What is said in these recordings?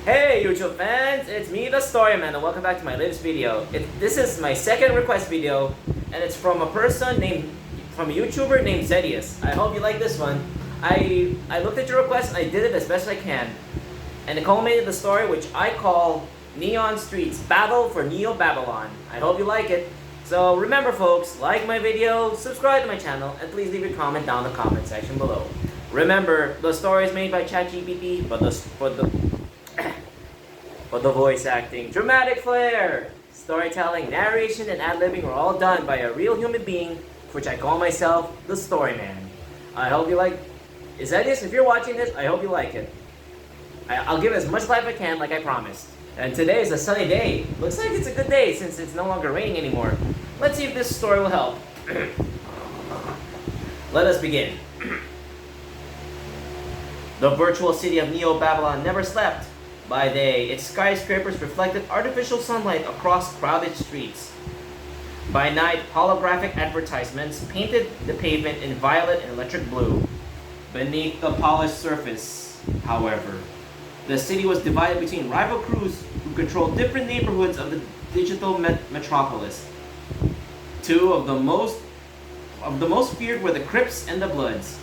Hey YouTube fans, it's me, the Storyman, and welcome back to my latest video. This is my second request video, and it's from a YouTuber named Zeddius. I hope you like this one. I looked at your request and I did it as best I can. And it culminated the story which I call Neon Streets Battle for Neo Babylon. I hope you like it. So remember folks, like my video, subscribe to my channel, and please leave your comment down in the comment section below. Remember, the story is made by ChatGPT, but the voice acting, dramatic flair, storytelling, narration, and ad-libbing were all done by a real human being, which I call myself, the Storyman. I hope you like Zeddius, if you're watching this, I hope you like it. I'll give as much life I can, like I promised. And today is a sunny day. Looks like it's a good day since it's no longer raining anymore. Let's see if this story will help. Let us begin. The virtual city of Neo Babylon never slept. By day, its skyscrapers reflected artificial sunlight across crowded streets. By night, holographic advertisements painted the pavement in violet and electric blue. Beneath the polished surface, however, the city was divided between rival crews who controlled different neighborhoods of the digital metropolis. Two of the most feared were the Crips and the Bloods.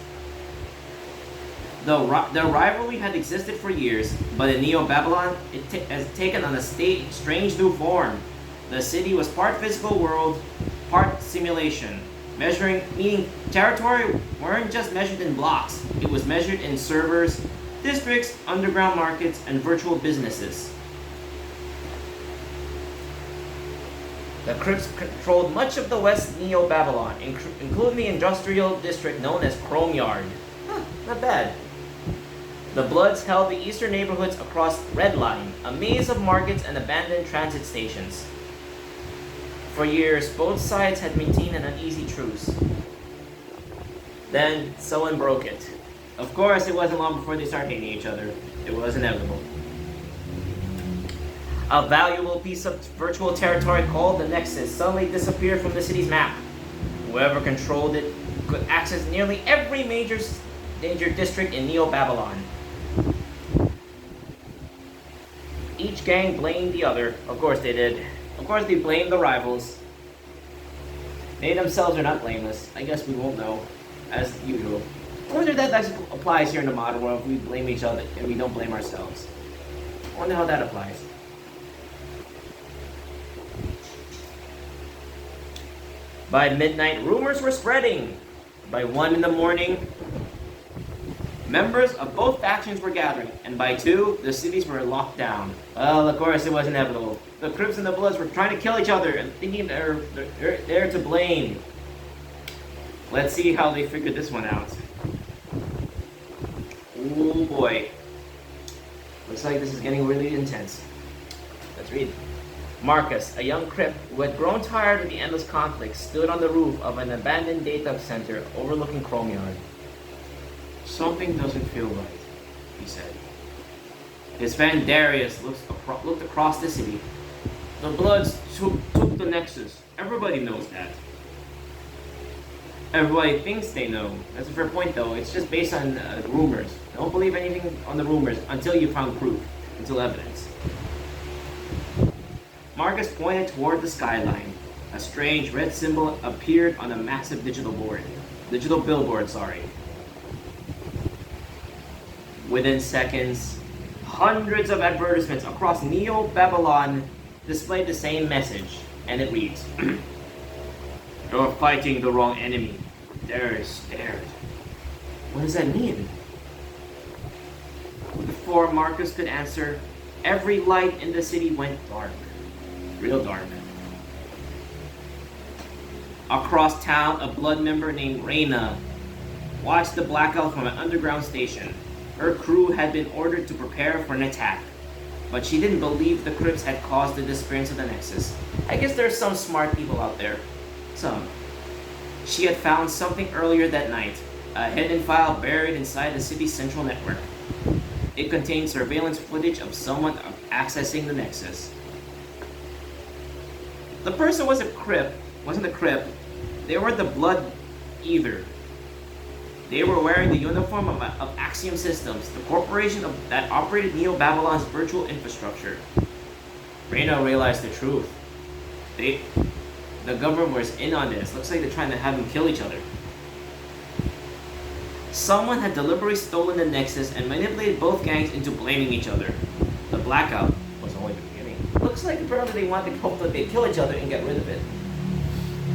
Their rivalry had existed for years, but in Neo Babylon, it has taken on a strange new form. The city was part physical world, part simulation. Meaning territory weren't just measured in blocks, it was measured in servers, districts, underground markets, and virtual businesses. The Crips controlled much of the West Neo Babylon, including the industrial district known as Chrome Yard. Not bad. The Bloods held the eastern neighborhoods across Red Line, a maze of markets and abandoned transit stations. For years, both sides had maintained an uneasy truce. Then, someone broke it. Of course, it wasn't long before they started hating each other. It was inevitable. A valuable piece of virtual territory called the Nexus suddenly disappeared from the city's map. Whoever controlled it could access nearly every major district in Neo Babylon. Each gang blamed the other. Of course they did. Of course they blamed the rivals. They themselves are not blameless. I guess we won't know, as usual. I wonder if that applies here in the modern world, if we blame each other and we don't blame ourselves. I wonder how that applies. By midnight, rumors were spreading. By 1 in the morning, members of both factions were gathering, and by 2, the cities were locked down. Well, of course, it was inevitable. The Crips and the Bloods were trying to kill each other and thinking they're to blame. Let's see how they figured this one out. Oh boy. Looks like this is getting really intense. Let's read. Marcus, a young Crip who had grown tired of the endless conflict, stood on the roof of an abandoned data center overlooking Chrome Yard. Something doesn't feel right, he said. His friend Darius looked across the city. The Bloods took the Nexus. Everybody knows that. Everybody thinks they know. That's a fair point, though. It's just based on rumors. Don't believe anything on the rumors until you found proof, until evidence. Marcus pointed toward the skyline. A strange red symbol appeared on a massive digital billboard, sorry. Within seconds, hundreds of advertisements across Neo Babylon displayed the same message, and it reads, "You're fighting the wrong enemy." Darius stared. What does that mean? Before Marcus could answer, every light in the city went dark. Real dark. Across town, a Blood member named Reyna watched the blackout from an underground station. Her crew had been ordered to prepare for an attack, but she didn't believe the Crips had caused the disappearance of the Nexus. I guess there's some smart people out there. Some. She had found something earlier that night, a hidden file buried inside the city's central network. It contained surveillance footage of someone accessing the Nexus. The person wasn't a Crip. They weren't the Blood either. They were wearing the uniform of Axiom Systems, the corporation that operated Neo-Babylon's virtual infrastructure. Reyna realized the truth. The government was in on this. Looks like they're trying to have them kill each other. Someone had deliberately stolen the Nexus and manipulated both gangs into blaming each other. The blackout was only the beginning. Looks like apparently they wanted to hope that they'd kill each other and get rid of it.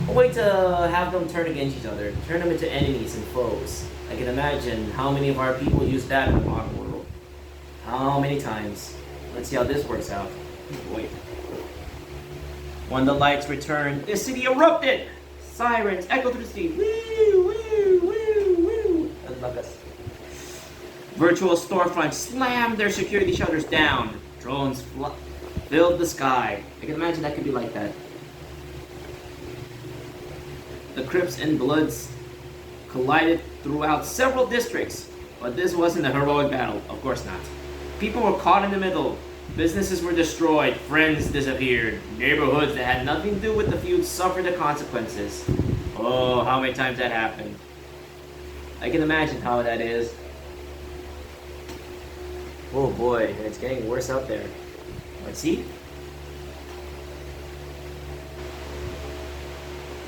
A way to have them turn against each other, turn them into enemies and foes. I can imagine how many of our people use that in the modern world. How many times? Let's see how this works out. Wait. When the lights returned, the city erupted! Sirens echoed through the city. Woo, woo, woo, woo. Unlock us. Virtual storefronts slammed their security shutters down. Drones filled the sky. I can imagine that could be like that. The Crips and Bloods collided throughout several districts, but this wasn't a heroic battle. Of course not. People were caught in the middle. Businesses were destroyed, friends disappeared, neighborhoods that had nothing to do with the feud suffered the consequences. Oh, how many times that happened. I can imagine how that is. Oh boy, it's getting worse out there. Let's see.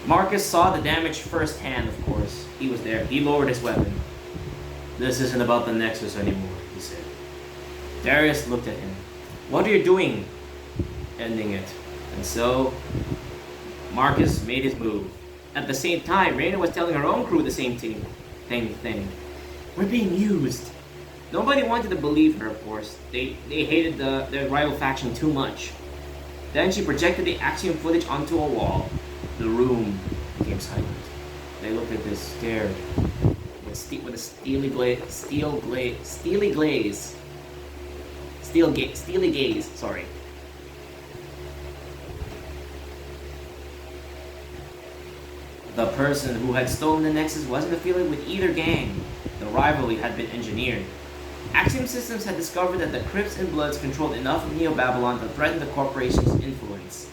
Marcus saw the damage firsthand, of course. He was there. He lowered his weapon. This isn't about the Nexus anymore, he said. Darius looked at him. What are you doing? Ending it. And so, Marcus made his move. At the same time, Reyna was telling her own crew the same thing. We're being used. Nobody wanted to believe her, of course. They hated their rival faction too much. Then she projected the Axiom footage onto a wall. The room became silent. They looked at this, stared, with a steely gaze. Sorry. The person who had stolen the Nexus wasn't affiliated with either gang. The rivalry had been engineered. Axiom Systems had discovered that the Crips and Bloods controlled enough of Neo-Babylon to threaten the corporation's influence.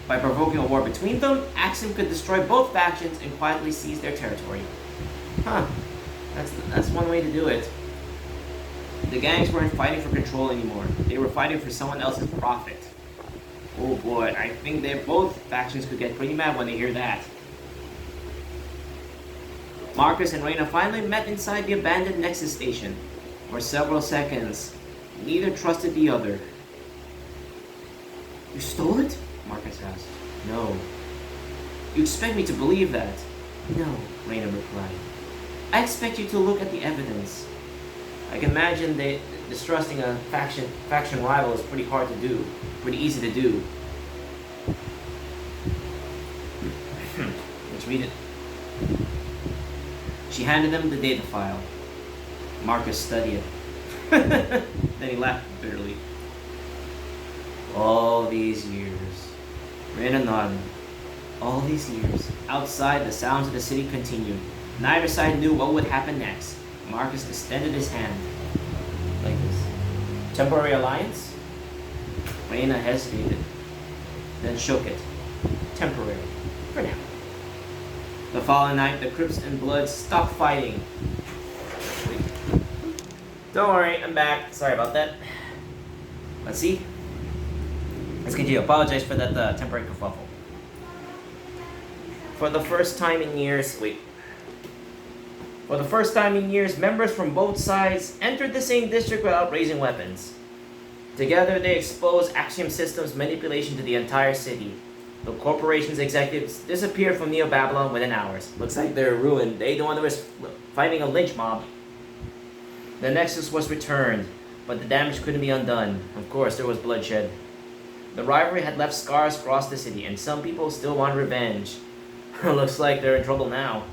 By provoking a war between them, Axiom could destroy both factions and quietly seize their territory. Huh. That's one way to do it. The gangs weren't fighting for control anymore. They were fighting for someone else's profit. Oh boy, I think both factions could get pretty mad when they hear that. Marcus and Reyna finally met inside the abandoned Nexus station. For several seconds, neither trusted the other. You stole it? Marcus asked. No. You expect me to believe that? No, Reyna replied. I expect you to look at the evidence. I can imagine that distrusting a faction rival is pretty hard to do, pretty easy to do. Let's read it. She handed him the data file. Marcus studied it. Then he laughed bitterly. All these years. Reyna nodded. All these years. Outside, the sounds of the city continued. Neither side knew what would happen next. Marcus extended his hand. Like this. Temporary alliance? Reyna hesitated. Then shook it. Temporary. For now. The following night, the Crips and Bloods stopped fighting. Don't worry, I'm back. Sorry about that. Let's see. Let's continue. Apologize for that temporary kerfuffle. For the first time in years, members from both sides entered the same district without raising weapons. Together, they exposed Axiom Systems' manipulation to the entire city. The corporation's executives disappeared from Neo-Babylon within hours. Looks like they're ruined. They don't want to fighting a lynch mob. The Nexus was returned, but the damage couldn't be undone. Of course, there was bloodshed. The rivalry had left scars across the city, and some people still want revenge. Looks like they're in trouble now.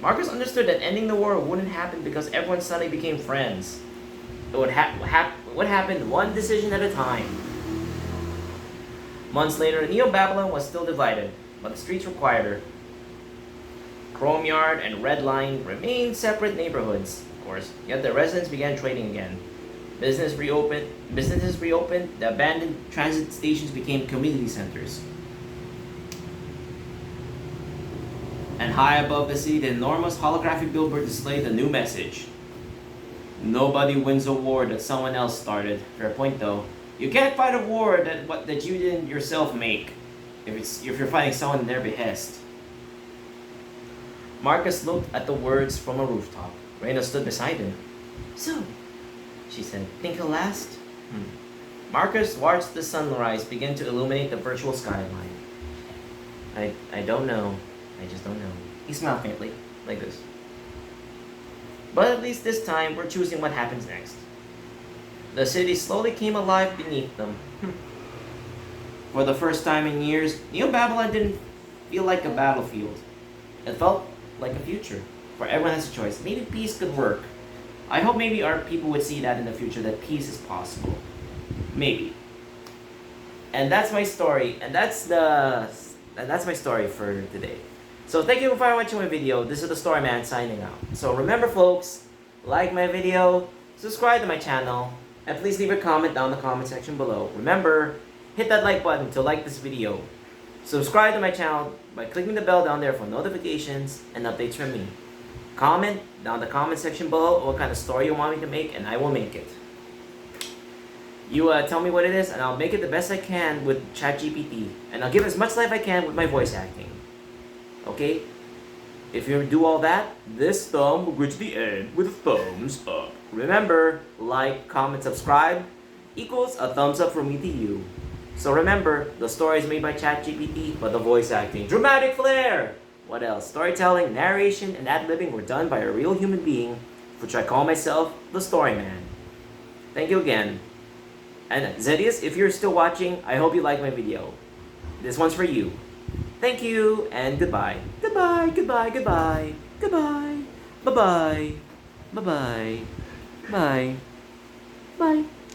Marcus understood that ending the war wouldn't happen because everyone suddenly became friends. It would happen one decision at a time. Months later, Neo-Babylon was still divided, but the streets were quieter. Chrome Yard and Red Line remained separate neighborhoods, of course, yet the residents began trading again. Businesses reopened, the abandoned transit stations became community centers. And high above the city, the enormous holographic billboard displayed a new message. Nobody wins a war that someone else started. Fair point though. You can't fight a war that you didn't yourself make. If you're fighting someone in their behest. Marcus looked at the words from a rooftop. Reyna stood beside him. So, she said, think he'll last? Marcus watched the sunrise begin to illuminate the virtual skyline. I don't know. I just don't know. He smiled faintly, like this. But at least this time, we're choosing what happens next. The city slowly came alive beneath them. For the first time in years, Neo Babylon didn't feel like a battlefield. It felt like a future, where everyone has a choice. Maybe peace could work. I hope maybe our people would see that in the future, that peace is possible. Maybe. And that's my story, and that's my story for today. So thank you for watching my video. This is the Story Man signing out. So remember folks, like my video, subscribe to my channel, and please leave a comment down in the comment section below. Remember, hit that like button to like this video. Subscribe to my channel by clicking the bell down there for notifications and updates from me. Comment down in the comment section below what kind of story you want me to make, and I will make it. You tell me what it is, and I'll make it the best I can with ChatGPT, and I'll give as much life I can with my voice acting. Okay? If you do all that, this thumb will reach the end with a thumbs up. Remember, like, comment, subscribe equals a thumbs up from me to you. So remember, the story is made by ChatGPT, but the voice acting, dramatic flair! What else? Storytelling, narration, and ad-libbing were done by a real human being, which I call myself the Story Man. Thank you again. And Zeddius, if you're still watching, I hope you like my video. This one's for you. Thank you, and goodbye. Goodbye, goodbye, goodbye. Goodbye. Bye-bye. Bye-bye. Bye. Bye.